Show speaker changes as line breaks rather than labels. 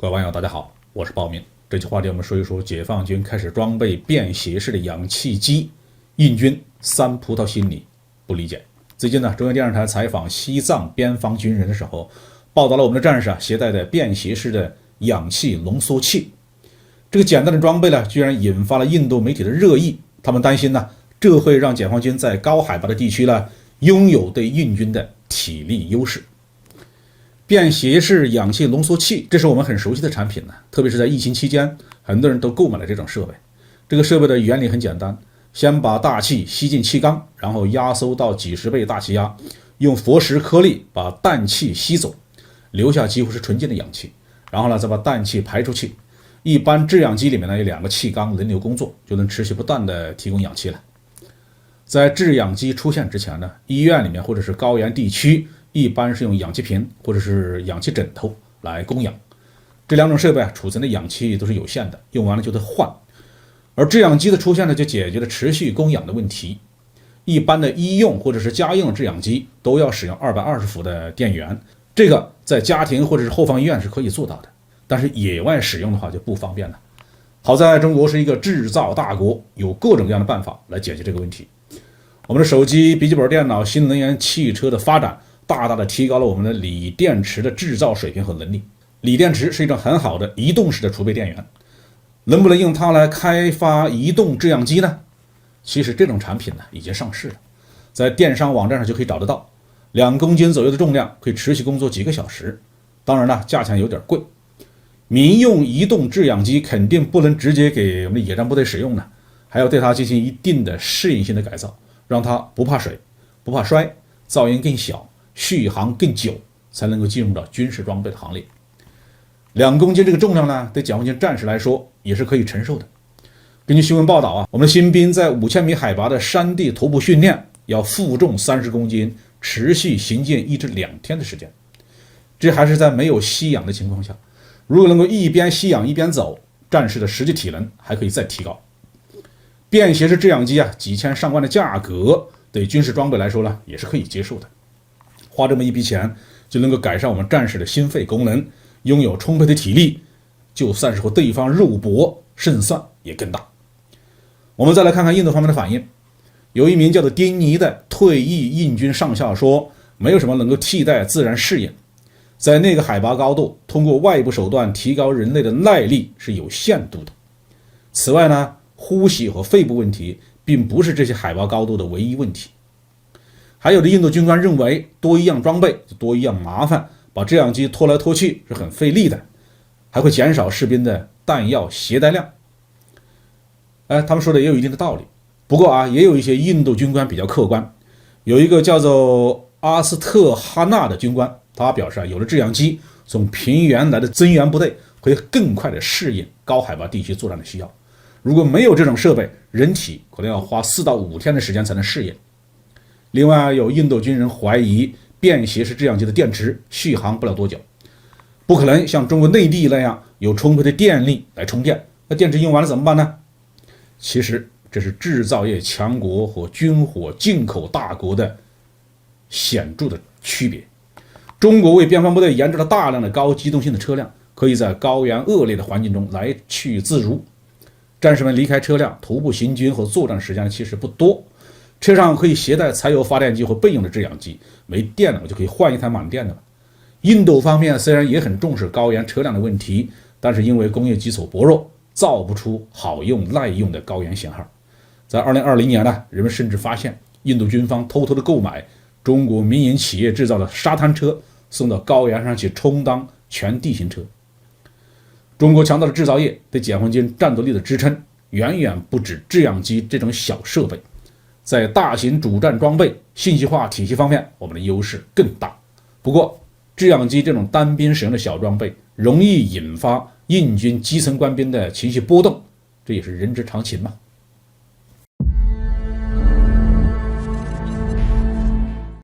各位网友大家好，我是鲍明。这期话题我们说一说解放军开始装备便携式的氧气机，印军三葡萄心理不理解。最近呢，中央电视台采访西藏边防军人的时候，报道了我们的战士携带的便携式的氧气浓缩器。这个简单的装备呢，居然引发了印度媒体的热议。他们担心呢，这会让解放军在高海拔的地区呢，拥有对印军的体力优势。便携式氧气浓缩器，这是我们很熟悉的产品呢，特别是在疫情期间，很多人都购买了这种设备。这个设备的原理很简单，先把大气吸进气缸，然后压缩到几十倍大气压，用佛石颗粒把氮气吸走，留下几乎是纯净的氧气，然后呢再把氮气排出去。一般制氧机里面呢有2个气缸轮流工作，就能持续不断的提供氧气了。在制氧机出现之前呢，医院里面或者是高原地区一般是用氧气瓶或者是氧气枕头来供氧。这2种设备储存的氧气都是有限的，用完了就得换。而制氧机的出现呢，就解决了持续供氧的问题。一般的医用或者是家用制氧机都要使用220伏的电源，这个在家庭或者是后方医院是可以做到的，但是野外使用的话就不方便了。好在中国是一个制造大国，有各种各样的办法来解决这个问题。我们的手机、笔记本电脑、新能源汽车的发展，大大的提高了我们的锂电池的制造水平和能力。锂电池是一种很好的移动式的储备电源，能不能用它来开发移动制氧机呢？其实这种产品呢已经上市了，在电商网站上就可以找得到，2公斤左右的重量，可以持续工作几个小时。当然了，价钱有点贵。民用移动制氧机肯定不能直接给我们的野战部队使用呢，还要对它进行一定的适应性的改造，让它不怕水、不怕摔，噪音更小，续航更久，才能够进入到军事装备的行列。2公斤这个重量呢，对解放军战士来说也是可以承受的。根据新闻报道我们的新兵在5000米海拔的山地徒步训练，要负重30公斤，持续行进1至2天的时间。这还是在没有吸氧的情况下，如果能够一边吸氧一边走，战士的实际体能还可以再提高。便携式制氧机几千上万的价格，对军事装备来说呢，也是可以接受的。花这么一笔钱，就能够改善我们战士的心肺功能，拥有充沛的体力，就算是和对方肉搏，胜算也更大。我们再来看看印度方面的反应。有一名叫做丁尼的退役印军上校说，没有什么能够替代自然适应，在那个海拔高度，通过外部手段提高人类的耐力是有限度的。此外呢，呼吸和肺部问题并不是这些海拔高度的唯一问题。还有的印度军官认为，多一样装备就多一样麻烦，把制氧机拖来拖去是很费力的，还会减少士兵的弹药携带量。他们说的也有一定的道理。不过也有一些印度军官比较客观。有一个叫做阿斯特哈纳的军官，他表示有了制氧机，从平原来的增援部队会更快的适应高海拔地区作战的需要。如果没有这种设备，人体可能要花4到5天的时间才能适应。另外，有印度军人怀疑便携式制氧机的电池续航不了多久，不可能像中国内地那样有充沛的电力来充电，那电池用完了怎么办呢？其实这是制造业强国和军火进口大国的显著的区别。中国为边防部队研制了大量的高机动性的车辆，可以在高原恶劣的环境中来去自如。战士们离开车辆徒步行军和作战时间其实不多，车上可以携带柴油发电机或备用的制氧机，没电了我就可以换一台满电的了。印度方面虽然也很重视高原车辆的问题，但是因为工业基础薄弱，造不出好用耐用的高原型号。在2020年呢，人们甚至发现印度军方偷偷的购买中国民营企业制造的沙滩车，送到高原上去充当全地形车。中国强大的制造业对解放军战斗力的支撑远远不止制氧机这种小设备，在大型主战装备、信息化体系方面，我们的优势更大。不过制氧机这种单兵使用的小装备容易引发印军基层官兵的情绪波动，这也是人之常情嘛。